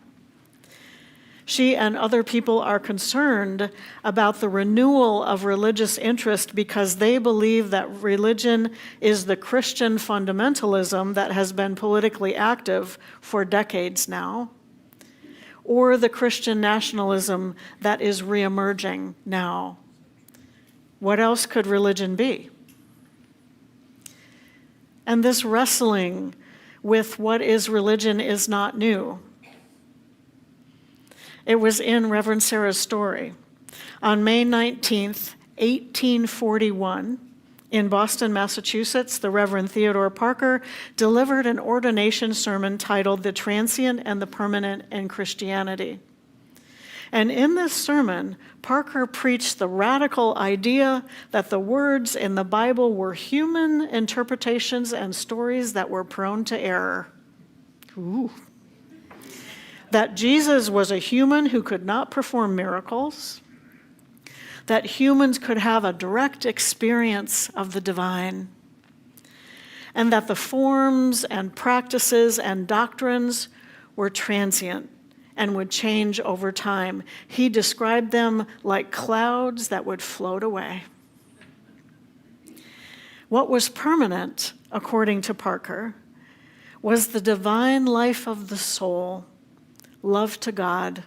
She and other people are concerned about the renewal of religious interest because they believe that religion is the Christian fundamentalism that has been politically active for decades now, or the Christian nationalism that is reemerging now. What else could religion be? And this wrestling with what is religion is not new. It was in Reverend Sarah's story. On May 19th, 1841, in Boston, Massachusetts, the Reverend Theodore Parker delivered an ordination sermon titled The Transient and the Permanent in Christianity. And in this sermon, Parker preached the radical idea that the words in the Bible were human interpretations and stories that were prone to error. Ooh. That Jesus was a human who could not perform miracles, that humans could have a direct experience of the divine, and that the forms and practices and doctrines were transient and would change over time. He described them like clouds that would float away. What was permanent, according to Parker, was the divine life of the soul, love to God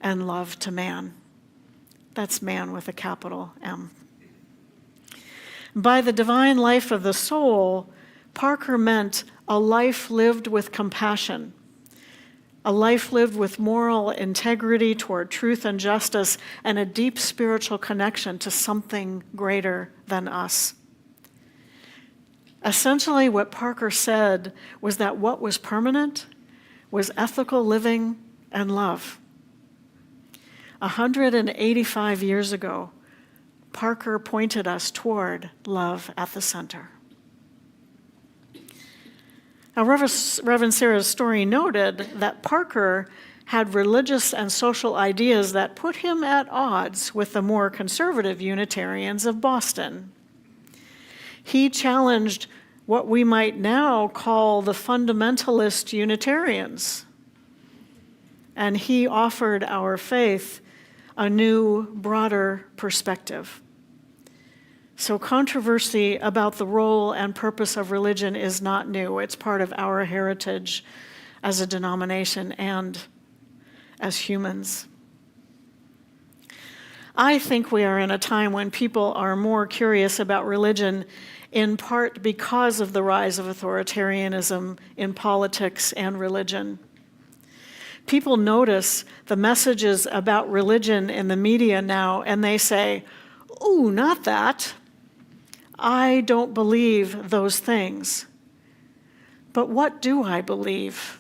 and love to man. That's man with a capital M. By the divine life of the soul, Parker meant a life lived with compassion, a life lived with moral integrity toward truth and justice, and a deep spiritual connection to something greater than us. Essentially, what Parker said was that what was permanent was ethical living and love. 185 years ago, Parker pointed us toward love at the center. Now, Reverend Sarah's story noted that Parker had religious and social ideas that put him at odds with the more conservative Unitarians of Boston. He challenged what we might now call the fundamentalist Unitarians, and he offered our faith a new, broader perspective. So controversy about the role and purpose of religion is not new. It's part of our heritage as a denomination and as humans. I think we are in a time when people are more curious about religion, in part because of the rise of authoritarianism in politics and religion. People notice the messages about religion in the media now, and they say, "Ooh, not that. I don't believe those things. But what do I believe?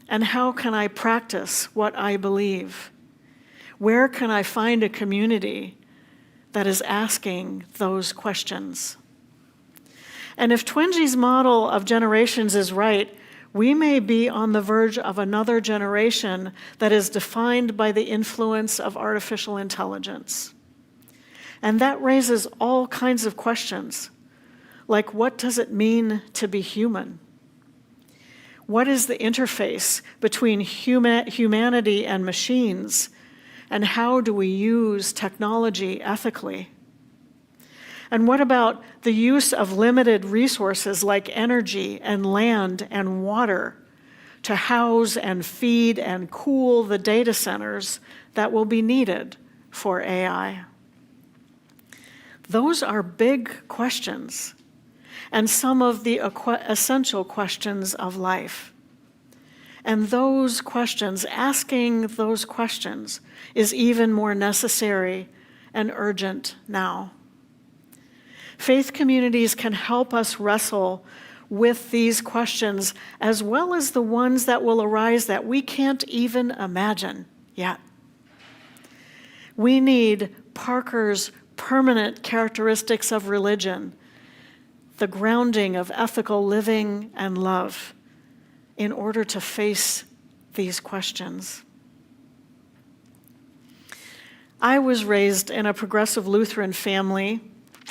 And how can I practice what I believe? Where can I find a community that is asking those questions?" And if Twenge's model of generations is right, we may be on the verge of another generation that is defined by the influence of artificial intelligence. And that raises all kinds of questions, like what does it mean to be human? What is the interface between humanity and machines, and how do we use technology ethically? And what about the use of limited resources like energy and land and water to house and feed and cool the data centers that will be needed for AI? Those are big questions, and some of the essential questions of life. And those questions, asking those questions, is even more necessary and urgent now. Faith communities can help us wrestle with these questions, as well as the ones that will arise that we can't even imagine yet. We need Parker's permanent characteristics of religion, the grounding of ethical living and love, in order to face these questions. I was raised in a progressive Lutheran family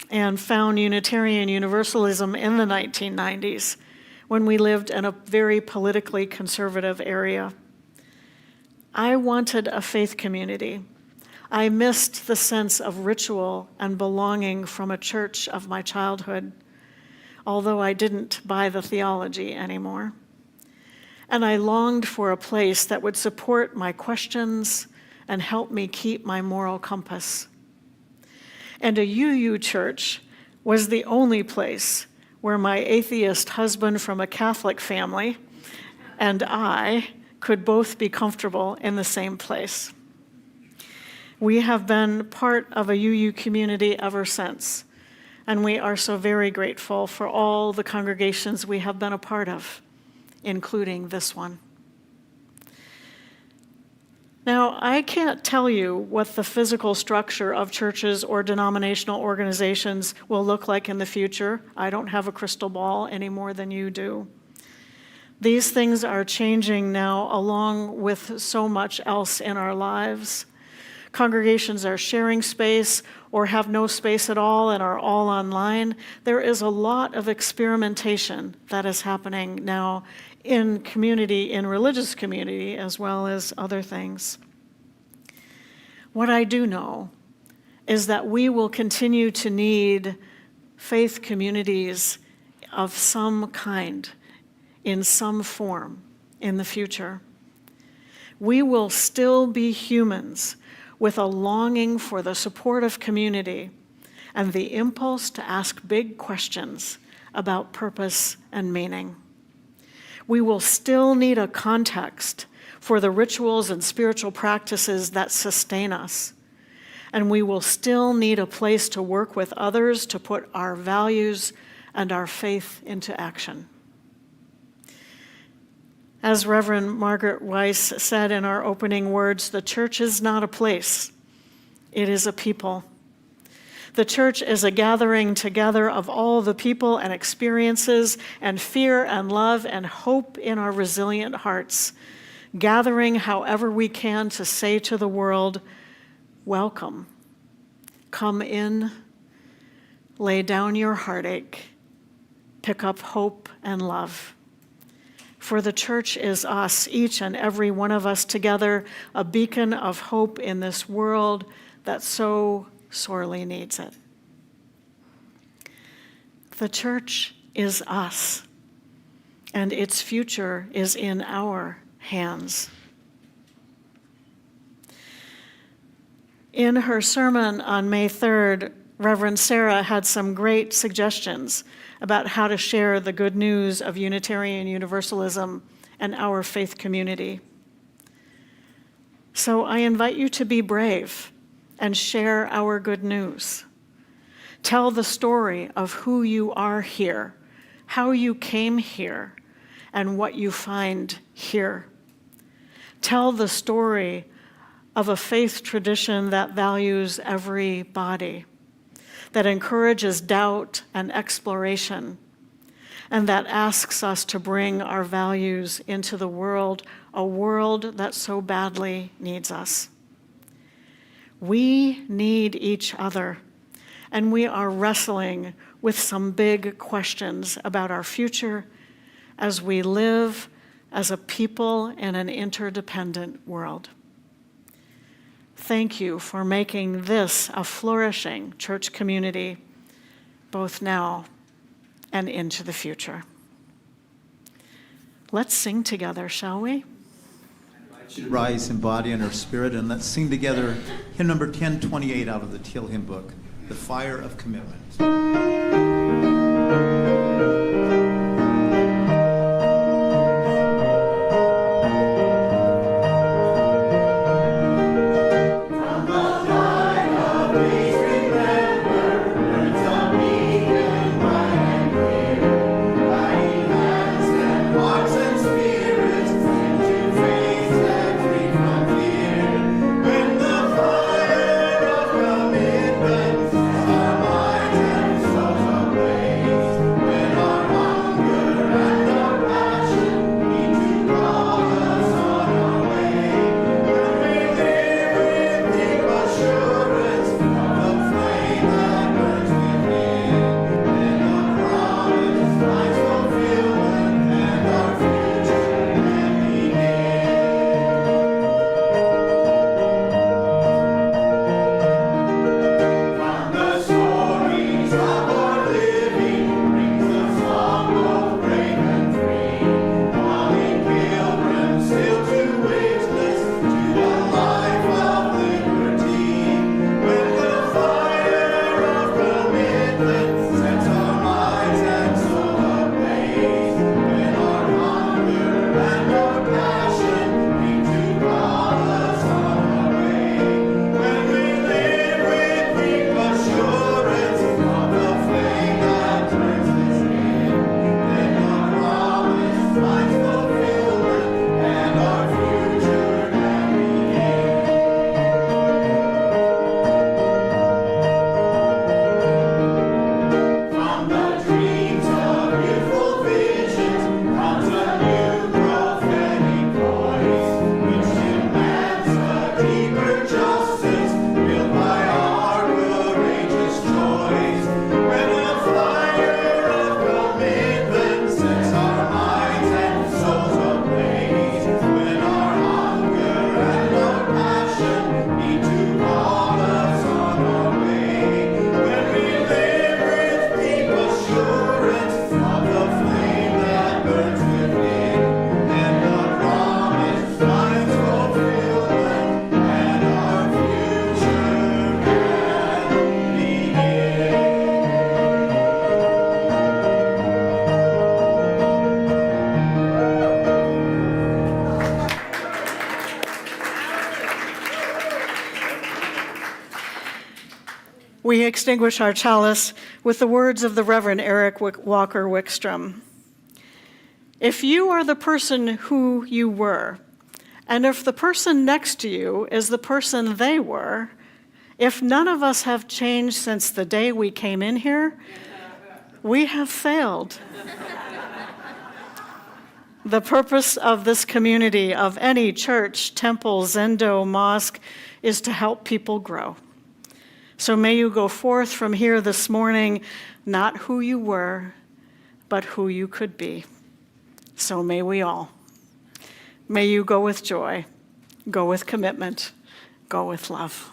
and found Unitarian Universalism in the 1990s when we lived in a very politically conservative area. I wanted a faith community. I missed the sense of ritual and belonging from a church of my childhood, although I didn't buy the theology anymore. And I longed for a place that would support my questions and help me keep my moral compass. And a UU church was the only place where my atheist husband from a Catholic family and I could both be comfortable in the same place. We have been part of a UU community ever since, and we are so very grateful for all the congregations we have been a part of, including this one. Now, I can't tell you what the physical structure of churches or denominational organizations will look like in the future. I don't have a crystal ball any more than you do. These things are changing now along with so much else in our lives. Congregations are sharing space or have no space at all and are all online. There is a lot of experimentation that is happening now in community, in religious community, as well as other things. What I do know is that we will continue to need faith communities of some kind, in some form, in the future. We will still be humans with a longing for the support of community and the impulse to ask big questions about purpose and meaning. We will still need a context for the rituals and spiritual practices that sustain us. And we will still need a place to work with others to put our values and our faith into action. As Reverend Margaret Weiss said in our opening words, the church is not a place, it is a people. The church is a gathering together of all the people and experiences and fear and love and hope in our resilient hearts, gathering however we can to say to the world, welcome, come in, lay down your heartache, pick up hope and love. For the church is us, each and every one of us together, a beacon of hope in this world that so sorely needs it. The church is us, and its future is in our hands. In her sermon on May 3rd, Reverend Sarah had some great suggestions about how to share the good news of Unitarian Universalism and our faith community. So I invite you to be brave and share our good news. Tell the story of who you are here, how you came here, and what you find here. Tell the story of a faith tradition that values everybody, that encourages doubt and exploration, and that asks us to bring our values into the world, a world that so badly needs us. We need each other, and we are wrestling with some big questions about our future as we live as a people in an interdependent world. Thank you for making this a flourishing church community, both now and into the future. Let's sing together, shall we? Rise in body and our spirit, and let's sing together hymn number 1028 out of the Teal Hymn Book, The Fire of Commitment. When the fire of commitment our minds and souls ablaze. we extinguish our chalice with the words of the Reverend Eric Walker Wickstrom. If you are the person who you were, and if the person next to you is the person they were, if none of us have changed since the day we came in here, we have failed. The purpose of this community, of any church, temple, zendo, mosque, is to help people grow. So may you go forth from here this morning, not who you were, but who you could be. So may we all. May you go with joy, go with commitment, go with love.